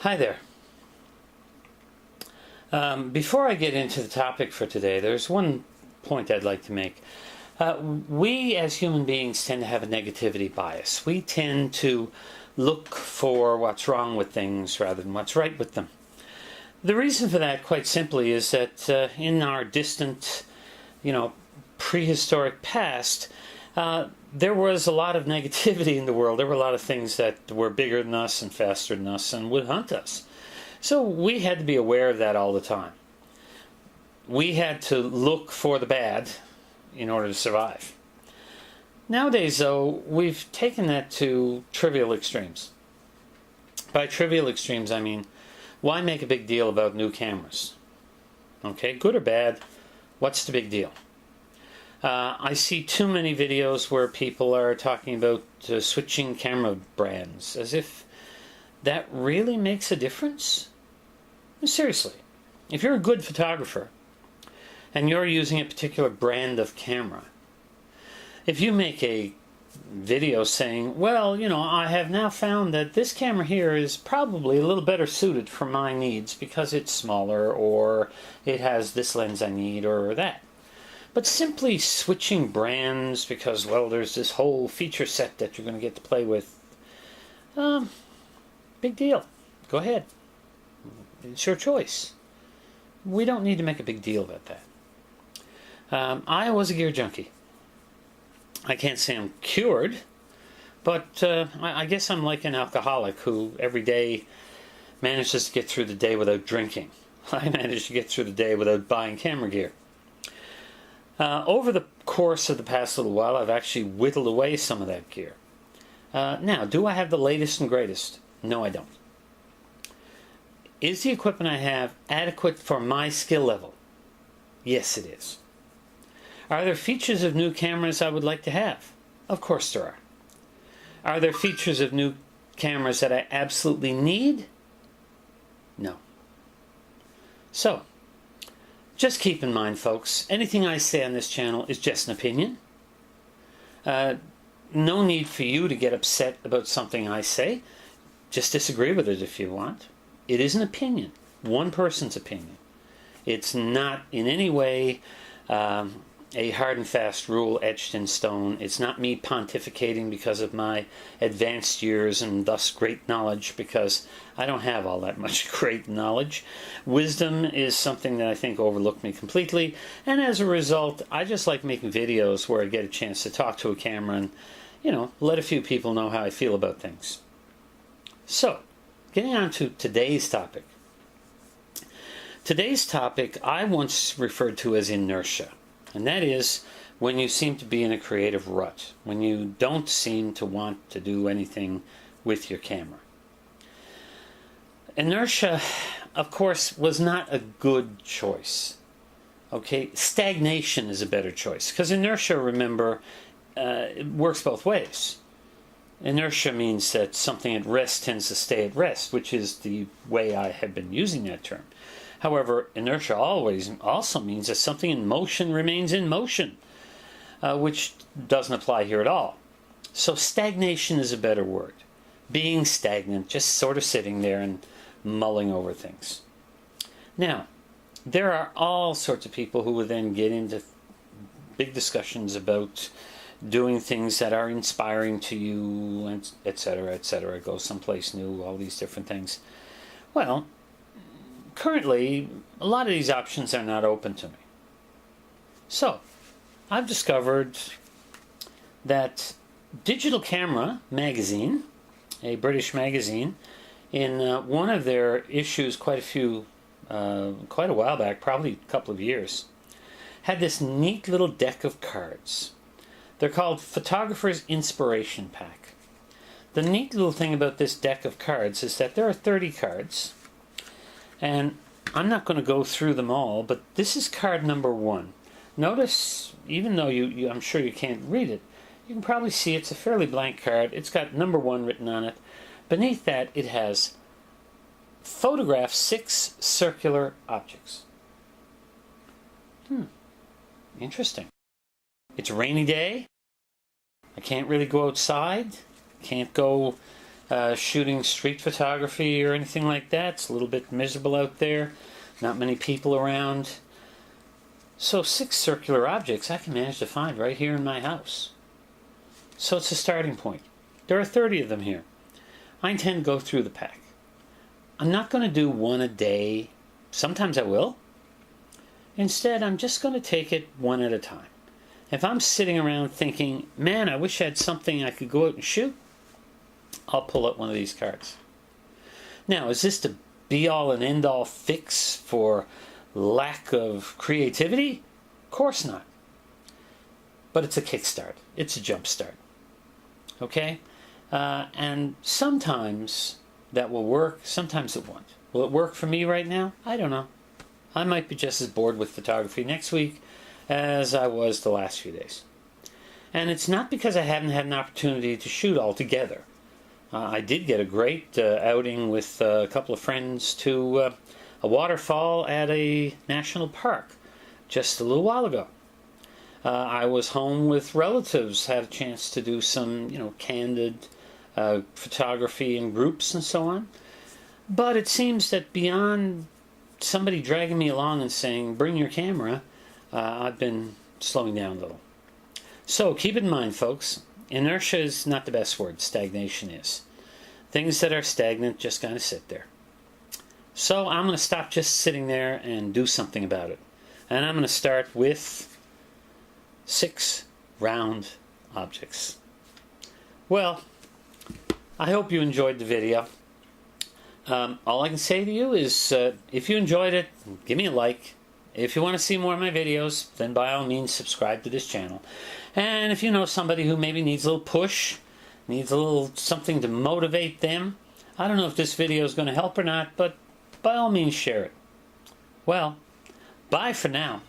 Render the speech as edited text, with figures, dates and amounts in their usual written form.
Hi there. Before I get into the topic for today, there's one point I'd like to make. We as human beings tend to have a negativity bias. We tend to look for what's wrong with things rather than what's right with them. The reason for that, quite simply, is that in our distant, prehistoric past, there was a lot of negativity in the world. There were a lot of things that were bigger than us and faster than us and would hunt us. So we had to be aware of that all the time. We had to look for the bad in order to survive. Nowadays, though, we've taken that to trivial extremes. By trivial extremes, I mean, why make a big deal about new cameras? Okay, good or bad, what's the big deal? I see too many videos where people are talking about switching camera brands, as if that really makes a difference? Seriously, if you're a good photographer and you're using a particular brand of camera, if you make a video saying, well, I have now found that this camera here is probably a little better suited for my needs because it's smaller, or it has this lens I need, or that. But simply switching brands because, well, there's this whole feature set that you're going to get to play with, big deal. Go ahead. It's your choice. We don't need to make a big deal about that. I was a gear junkie. I can't say I'm cured, but I guess I'm like an alcoholic who every day manages to get through the day without drinking. I managed to get through the day without buying camera gear. Over the course of the past little while, I've actually whittled away some of that gear. Now, do I have the latest and greatest? No, I don't. Is the equipment I have adequate for my skill level? Yes, it is. Are there features of new cameras I would like to have? Of course there are. Are there features of new cameras that I absolutely need? No. So, just keep in mind, folks, anything I say on this channel is just an opinion. No need for you to get upset about something I say. Just disagree with it if you want. It is an opinion, one person's opinion. It's not in any way a hard and fast rule etched in stone. It's not me pontificating because of my advanced years and thus great knowledge, because I don't have all that much great knowledge. Wisdom is something that I think overlooked me completely, and as a result, I just like making videos where I get a chance to talk to a camera and, let a few people know how I feel about things. So, getting on to today's topic. Today's topic I once referred to as inertia. And that is when you seem to be in a creative rut, when you don't seem to want to do anything with your camera. Inertia, of course, was not a good choice. Okay, stagnation is a better choice, because inertia, remember, it works both ways. Inertia means that something at rest tends to stay at rest, which is the way I have been using that term. However, inertia also means that something in motion remains in motion, which doesn't apply here at all. So stagnation is a better word. Being stagnant, just sort of sitting there and mulling over things. Now, there are all sorts of people who will then get into big discussions about doing things that are inspiring to you, and etc., go someplace new, all these different things. Well, currently, a lot of these options are not open to me. So, I've discovered that Digital Camera magazine, a British magazine, in one of their issues quite a while back, probably a couple of years, had this neat little deck of cards. They're called Photographer's Inspiration Pack. The neat little thing about this deck of cards is that there are 30 cards, and I'm not going to go through them all, but this is card number 1. Notice, even though I'm sure you can't read it, you can probably see it's a fairly blank card. It's got number 1 written on it. Beneath that, it has photograph 6 circular objects. Interesting. It's a rainy day. I can't really go outside. Can't go shooting street photography or anything like that. It's a little bit miserable out there. Not many people around. So 6 circular objects I can manage to find right here in my house. So it's a starting point. There are 30 of them here. I intend to go through the pack. I'm not going to do one a day. Sometimes I will. Instead, I'm just going to take it one at a time. If I'm sitting around thinking, man, I wish I had something I could go out and shoot, I'll pull up one of these cards. Now, is this the be-all and end-all fix for lack of creativity? Of course not. But it's a kickstart. It's a jump start. Okay? And sometimes that will work, sometimes it won't. Will it work for me right now? I don't know. I might be just as bored with photography next week as I was the last few days. And it's not because I haven't had an opportunity to shoot altogether. I did get a great outing with a couple of friends to a waterfall at a national park just a little while ago. I was home with relatives, had a chance to do some, candid photography in groups and so on. But it seems that beyond somebody dragging me along and saying, bring your camera, I've been slowing down a little. So keep in mind, folks, inertia is not the best word. Stagnation is. Things that are stagnant just kind of sit there. So I'm going to stop just sitting there and do something about it. And I'm going to start with 6 round objects. Well, I hope you enjoyed the video. All I can say to you is, if you enjoyed it, give me a like. If you want to see more of my videos, then by all means subscribe to this channel. And if you know somebody who maybe needs a little push, needs a little something to motivate them, I don't know if this video is going to help or not, but by all means share it. Well, bye for now.